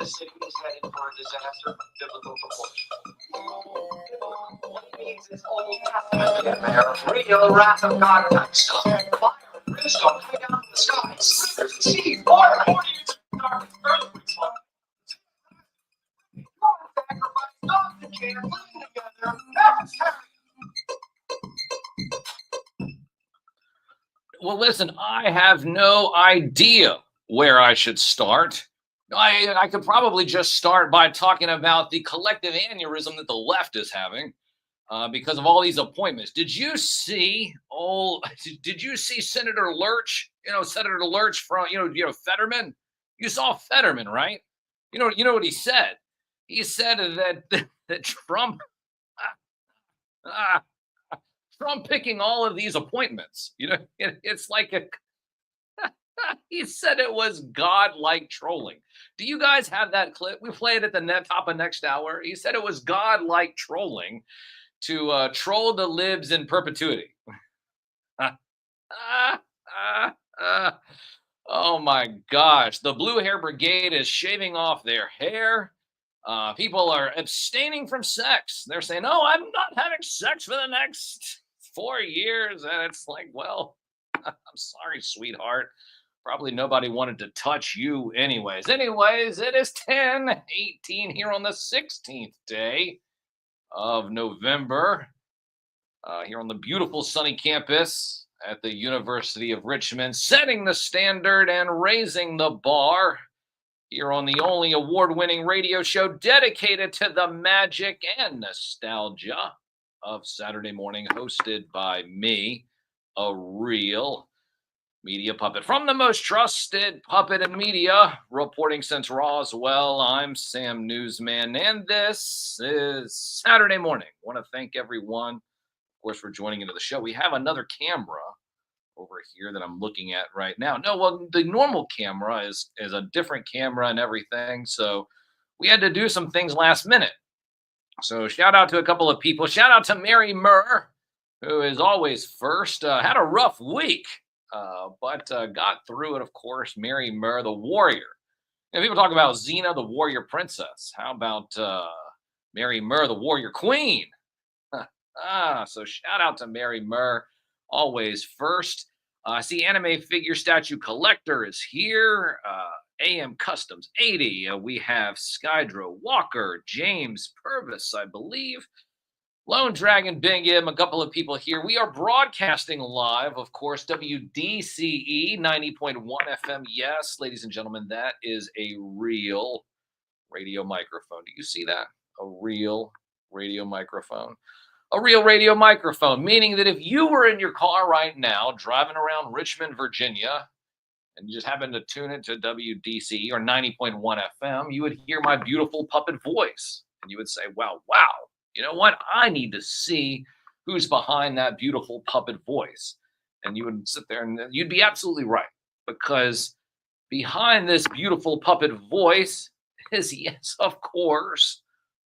city is headed for a disaster of biblical proportion. What it means is Old Testament there. Real wrath of God type stuff. Fire and brimstone coming down from the skies. Rivers and seas, water, ornaments, dark earthquakes. God sacrifice, dogs and cats living together. That's terrible. Well, listen, I have no idea where I should start. I could probably just start by talking about the collective aneurysm that the left is having because of all these appointments. Did you see? Did you see Senator Lurch? Senator Lurch from Fetterman. You saw Fetterman, right? You know what he said. He said that Trump. Trump picking all of these appointments, it's like he said it was godlike trolling. Do you guys have that clip? We play it at the top of next hour. He said it was godlike trolling to troll the libs in perpetuity. Oh my gosh. The Blue Hair Brigade is shaving off their hair. People are abstaining from sex. They're saying, "No, I'm not having sex for the next 4 years." And it's like, well, I'm sorry, sweetheart. Probably nobody wanted to touch you anyways. It is 10:18 here on the 16th day of November, here on the beautiful sunny campus at the University of Richmond, setting the standard and raising the bar here on the only award-winning radio show dedicated to the magic and nostalgia of Saturday morning, hosted by me, a real media puppet. From the most trusted puppet in media, reporting since Roswell, I'm Sam Newsman, and this is Saturday morning. I want to thank everyone, of course, for joining into the show. We have another camera over here that I'm looking at right now. No, well, the normal camera is a different camera and everything, so we had to do some things last minute. So shout out to a couple of people. Shout out to Mary Murr, who is always first. Had a rough week, but got through it, of course. Mary Murr, the warrior. People talk about Xena, the warrior princess. How about Mary Murr, the warrior queen? So shout out to Mary Murr, always first. I see Anime Figure Statue Collector is here. AM Customs 80. We have Skydro Walker, James Purvis, I believe. Lone Dragon Bingham, a couple of people here. We are broadcasting live, of course, WDCE 90.1 FM. Yes, ladies and gentlemen, that is a real radio microphone. Do you see that? A real radio microphone. A real radio microphone, meaning that if you were in your car right now, driving around Richmond, Virginia, and you just happen to tune into WDCE or 90.1 FM, you would hear my beautiful puppet voice. And you would say, wow, you know what? I need to see who's behind that beautiful puppet voice. And you would sit there and you'd be absolutely right. Because behind this beautiful puppet voice is, yes, of course,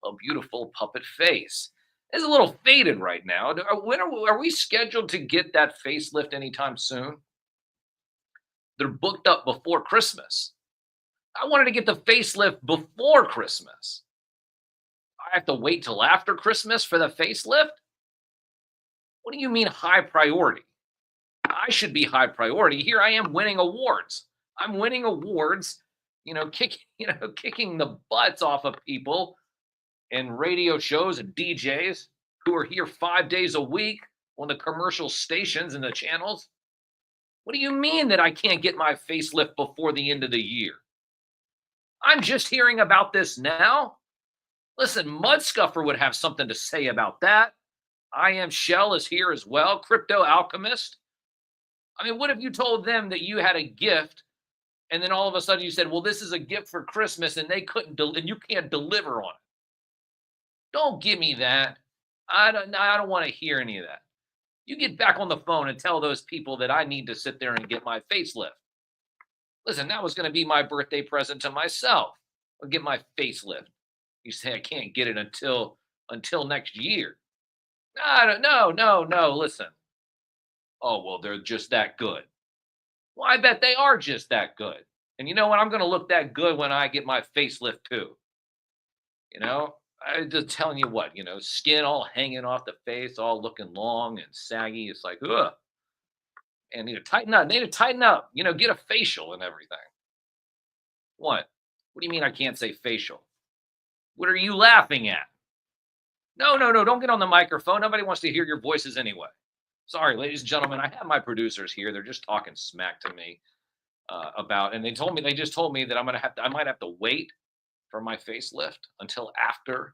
a beautiful puppet face. It's a little faded right now. When are we scheduled to get that facelift anytime soon? They're booked up before Christmas. I wanted to get the facelift before Christmas. I have to wait till after Christmas for the facelift? What do you mean high priority? I should be high priority. Here I am winning awards. I'm winning awards, kicking the butts off of people in radio shows and DJs who are here 5 days a week on the commercial stations and the channels. What do you mean that I can't get my facelift before the end of the year? I'm just hearing about this now. Listen, Mudscuffer would have something to say about that. I Am Shell is here as well. Crypto Alchemist. I mean, what if you told them that you had a gift and then all of a sudden you said, well, this is a gift for Christmas and they couldn't, and you can't deliver on it? Don't give me that. I don't want to hear any of that. You get back on the phone and tell those people that I need to sit there and get my facelift. Listen, that was going to be my birthday present to myself. I'll get my facelift. You say I can't get it until next year. No, listen. Oh, well, they're just that good. Well, I bet they are just that good. And you know what? I'm going to look that good when I get my facelift too. You know, I'm just telling you what, skin all hanging off the face, all looking long and saggy. It's like, ugh. And need to tighten up. Need to tighten up. Get a facial and everything. What? What do you mean I can't say facial? What are you laughing at? No, no, no. Don't get on the microphone. Nobody wants to hear your voices anyway. Sorry, ladies and gentlemen. I have my producers here. They're just talking smack to me and they just told me that I might have to wait for my facelift until after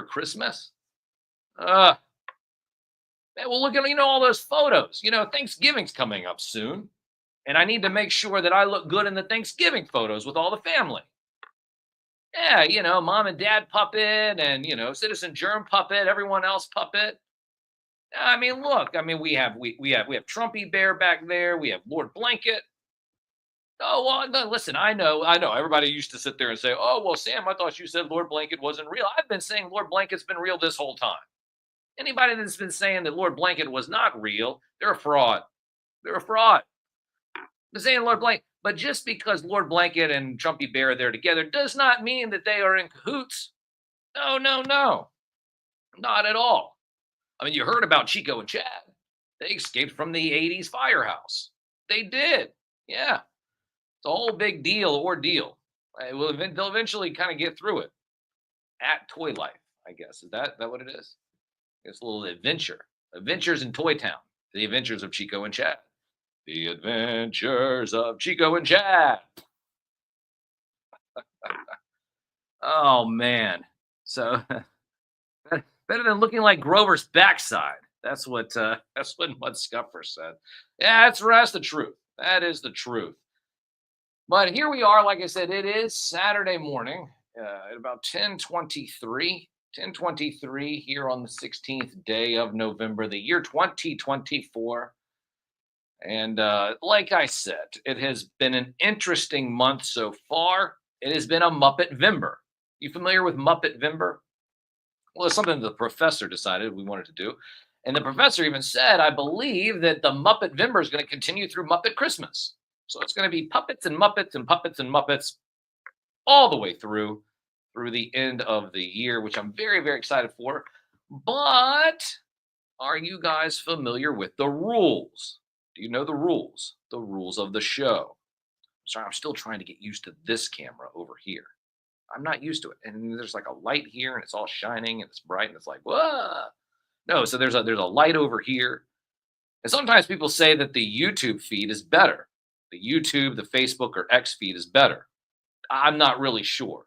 Christmas. Man, well, look at all those photos. Thanksgiving's coming up soon, and I need to make sure that I look good in the Thanksgiving photos with all the family. Yeah, mom and dad puppet, and Citizen Germ puppet, everyone else puppet. I mean, look. I mean, we have Trumpy Bear back there. We have Lord Blanket. Oh, well, no, listen, I know. Everybody used to sit there and say, "Oh, well, Sam, I thought you said Lord Blanket wasn't real." I've been saying Lord Blanket's been real this whole time. Anybody that's been saying that Lord Blanket was not real, they're a fraud. They're a fraud. They're saying Lord Blanket, but just because Lord Blanket and Trumpy Bear are there together does not mean that they are in cahoots. No, no, no, not at all. I mean, you heard about Chico and Chad. They escaped from the '80s firehouse. They did. Yeah. It's a whole big ordeal. They'll eventually kind of get through it at Toy Life, I guess. Is that what it is? It's a little adventure. Adventures in Toy Town. The Adventures of Chico and Chad. The Adventures of Chico and Chad. Oh, man. So better than looking like Grover's backside. That's what Mud Scuffer said. Yeah, that's the truth. That is the truth. But here we are. Like I said, it is Saturday morning at about 10:23 here on the 16th day of November, the year 2024. And like I said, it has been an interesting month so far. It has been a Muppet Vember. You familiar with Muppet Vember? Well, it's something the professor decided we wanted to do. And the professor even said, I believe that the Muppet Vember is going to continue through Muppet Christmas. So it's going to be puppets and Muppets and puppets and Muppets all the way through the end of the year, which I'm very, very excited for. But are you guys familiar with the rules? Do you know the rules? The rules of the show. Sorry, I'm still trying to get used to this camera over here. I'm not used to it. And there's like a light here and it's all shining and it's bright and it's like, whoa. No, so there's a light over here. And sometimes people say that the YouTube feed is better. The YouTube, the Facebook, or X feed is better. I'm not really sure.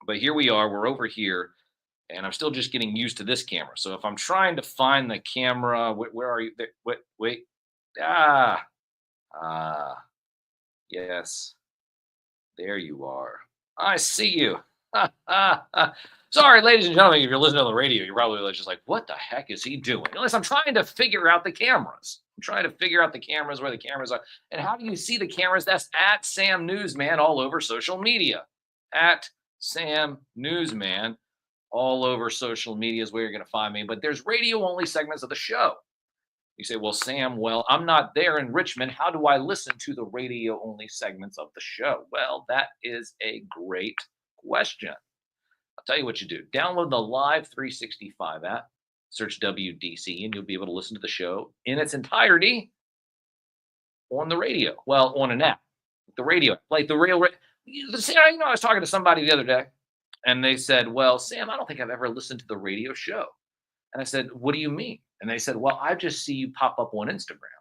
But here we are. We're over here. And I'm still just getting used to this camera. So if I'm trying to find the camera, where are you? Wait. Yes. There you are. I see you. Sorry, ladies and gentlemen, if you're listening on the radio, you're probably just like, what the heck is he doing? Unless I'm trying to figure out the cameras. I'm trying to figure out the cameras, where the cameras are. And how do you see the cameras? That's at Sam Newsman all over social media. At Sam Newsman all over social media is where you're going to find me. But there's radio-only segments of the show. You say, well, Sam, I'm not there in Richmond. How do I listen to the radio-only segments of the show? Well, that is a great question. I'll tell you what you do. Download the Live 365 app, search WDCE, and you'll be able to listen to the show in its entirety on the radio. Well, on an app. The radio, like the real. I was talking to somebody the other day, and they said, well, Sam, I don't think I've ever listened to the radio show. And I said, what do you mean? And they said, well, I just see you pop up on Instagram.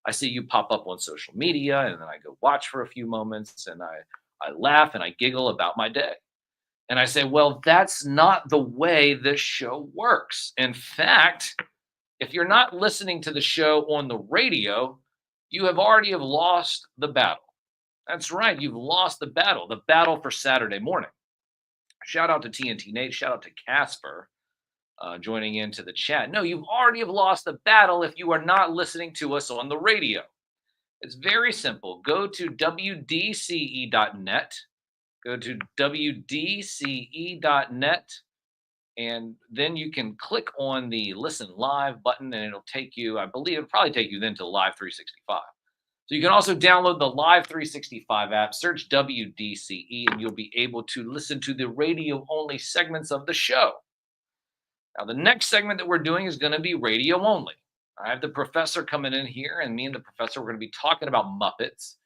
I see you pop up on social media, and then I go watch for a few moments, and I laugh and I giggle about my day. And I say, well, that's not the way this show works. In fact, if you're not listening to the show on the radio, you have already lost the battle. That's right. You've lost the battle for Saturday morning. Shout out to TNT Nate. Shout out to Casper joining into the chat. No, you've already lost the battle if you are not listening to us on the radio. It's very simple. Go to WDCE.net. Go to WDCE.net, and then you can click on the Listen Live button, and it'll take you, I believe it'll probably take you then to Live 365. So you can also download the Live 365 app, search WDCE, and you'll be able to listen to the radio-only segments of the show. Now, the next segment that we're doing is going to be radio only. I have the professor coming in here, and me and the professor, we're going to be talking about Muppets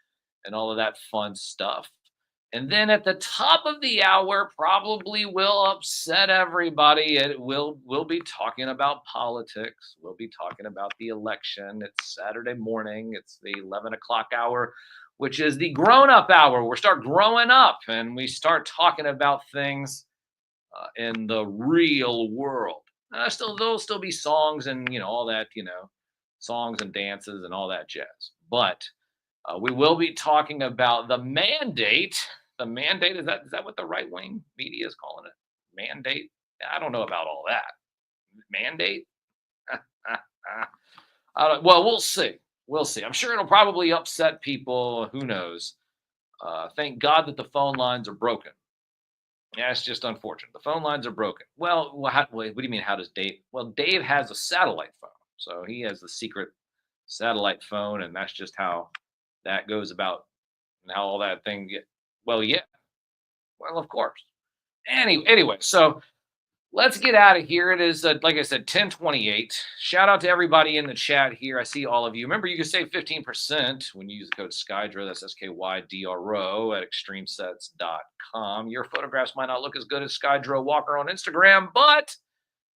and all of that fun stuff. And then at the top of the hour, probably will upset everybody. We'll be talking about politics. We'll be talking about the election. It's Saturday morning. It's the 11 o'clock hour, which is the grown-up hour. We start growing up, and we start talking about things in the real world. There'll still be songs and all that, songs and dances and all that jazz. But we will be talking about the mandate. The mandate, is that what the right wing media is calling it? Mandate? I don't know about all that. Mandate? Well, we'll see. We'll see. I'm sure it'll probably upset people. Who knows? Thank God that the phone lines are broken. Yeah, it's just unfortunate. The phone lines are broken. Well, what do you mean? How does Dave? Well, Dave has a satellite phone, so he has the secret satellite phone, and that's just how that goes about, and how all that thing get. Well, yeah. Well, of course. Anyway, so let's get out of here. It is, like I said, 1028. Shout out to everybody in the chat here. I see all of you. Remember, you can save 15% when you use the code SKYDRO. That's SKYDRO at extremesets.com. Your photographs might not look as good as Skydro Walker on Instagram, but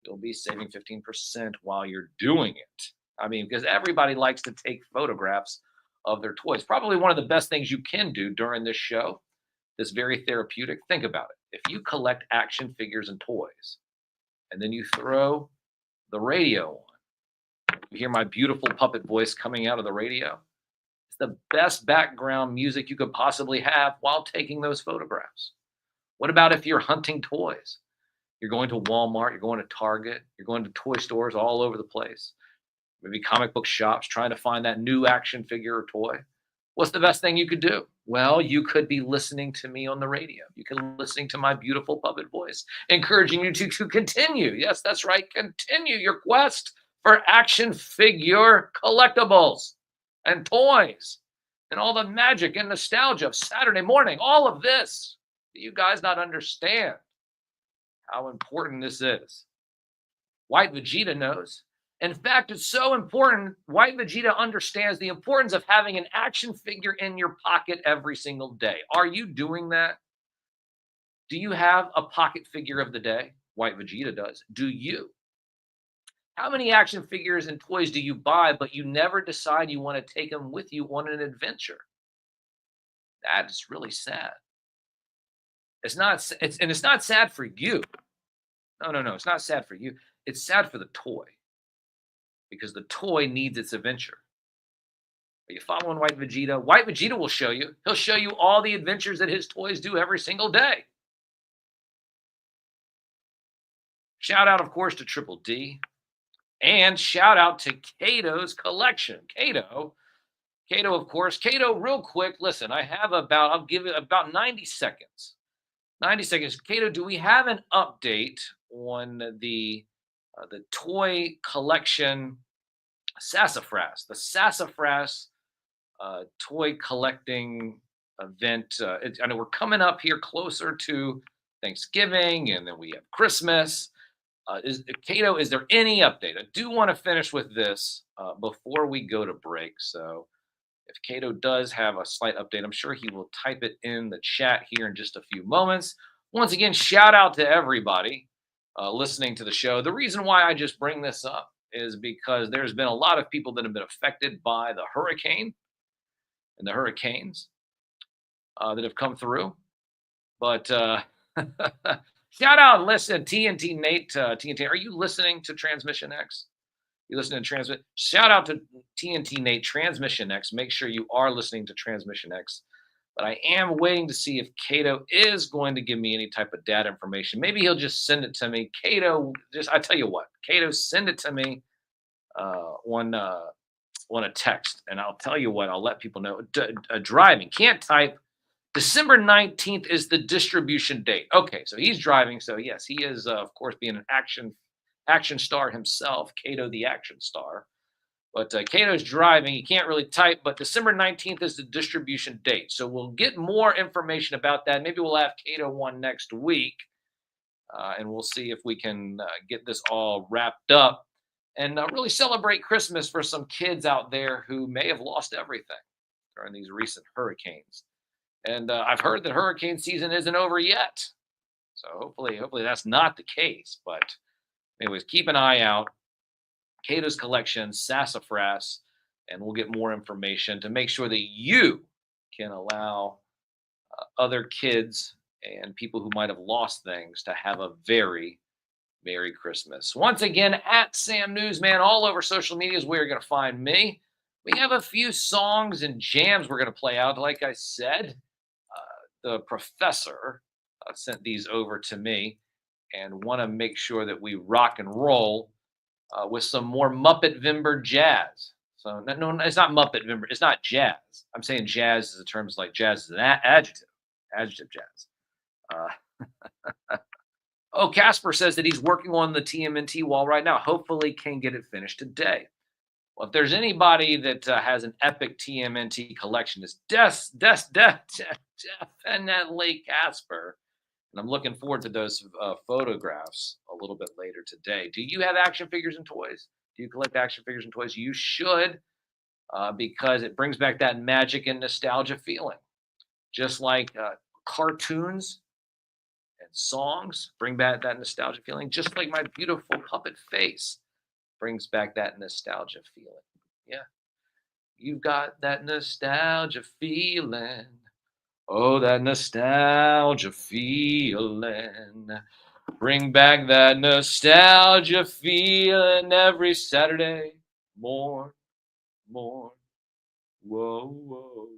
you'll be saving 15% while you're doing it. I mean, because everybody likes to take photographs of their toys. Probably one of the best things you can do during this show. This very therapeutic. Think about it. If you collect action figures and toys, and then you throw the radio on, you hear my beautiful puppet voice coming out of the radio. It's the best background music you could possibly have while taking those photographs. What about if you're hunting toys? You're going to Walmart, you're going to Target, you're going to toy stores all over the place. Maybe comic book shops trying to find that new action figure or toy. What's the best thing you could do? Well, you could be listening to me on the radio. You can be listening to my beautiful puppet voice, encouraging you to continue. Yes, that's right. Continue your quest for action figure collectibles and toys and all the magic and nostalgia of Saturday morning. All of this. Do you guys not understand how important this is? White Vegeta knows. In fact, it's so important. White Vegeta understands the importance of having an action figure in your pocket every single day. Are you doing that? Do you have a pocket figure of the day? White Vegeta does. Do you? How many action figures and toys do you buy, but you never decide you want to take them with you on an adventure? That is really sad. It's not sad for you. No. It's not sad for you. It's sad for the toy. Because the toy needs its adventure. Are you following White Vegeta? White Vegeta will show you. He'll show you all the adventures that his toys do every single day. Shout out, of course, to Triple D. And shout out to Cato's collection. Cato, of course. Cato, real quick, listen, I'll give it about 90 seconds. 90 seconds. Cato, do we have an update on the toy collection sassafras, the sassafras toy collecting event? I know we're coming up here closer to Thanksgiving, and then we have Christmas. Cato, is there any update? I do want to finish with this before we go to break. So if Cato does have a slight update, I'm sure he will type it in the chat here in just a few moments. Once again, shout out to everybody listening to the show. The reason why I just bring this up is because there's been a lot of people that have been affected by the hurricane and the hurricanes that have come through. But shout out, listen, TNT Nate, TNT, are you listening to Transmission X? You listening to Transmission? Shout out to TNT Nate, Transmission X. Make sure you are listening to Transmission X. But I am waiting to see if Cato is going to give me any type of data information. Maybe he'll just send it to me. Cato, I tell you what, Cato, send it to me on a text, and I'll tell you what, I'll let people know. Driving, can't type. December 19th is the distribution date. Okay, so he's driving. So yes, he is, of course, being an action star himself, Cato the action star. But Cato's driving. He can't really type, but December 19th is the distribution date. So we'll get more information about that. Maybe we'll have Cato one next week, and we'll see if we can get this all wrapped up and really celebrate Christmas for some kids out there who may have lost everything during these recent hurricanes. And I've heard that hurricane season isn't over yet. So hopefully that's not the case. But anyways, keep an eye out. Cato's Collection, Sassafras, and we'll get more information to make sure that you can allow other kids and people who might have lost things to have a very Merry Christmas. Once again, at Sam Newsman, all over social media is where you're going to find me. We have a few songs and jams we're going to play out. Like I said, the professor sent these over to me and want to make sure that we rock and roll with some more Muppet Vimber jazz. So no, it's not Muppet Vimber. It's not jazz. I'm saying jazz is a term like jazz is an adjective jazz. Oh, Casper says that he's working on the TMNT wall right now. Hopefully can get it finished today. Well, if there's anybody that has an epic TMNT collection, it's definitely Casper. And I'm looking forward to those photographs a little bit later today. Do you have action figures and toys? Do you collect action figures and toys? You should, because it brings back that magic and nostalgia feeling. Just like cartoons and songs bring back that nostalgia feeling, just like my beautiful puppet face brings back that nostalgia feeling. Yeah. You've got that nostalgia feeling. Oh, that nostalgia feeling. Bring back that nostalgia feeling every Saturday morn. Whoa, whoa,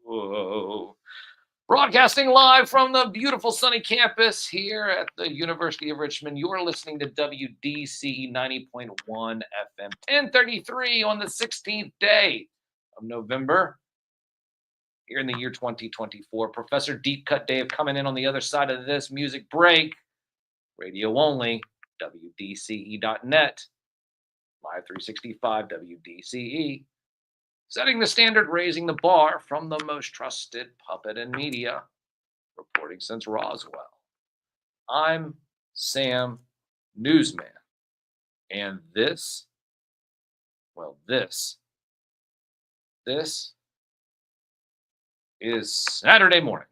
whoa. Broadcasting live from the beautiful sunny campus here at the University of Richmond. You're listening to WDCE 90.1 FM, 1033 on the 16th day of November. Here in the year 2024. Professor Deep Cut Dave coming in on the other side of this music break. Radio only, WDCE.net, Live 365 WDCE. Setting the standard, raising the bar from the most trusted puppet in media, reporting since Roswell. I'm Sam Newsman. And this is Saturday morning.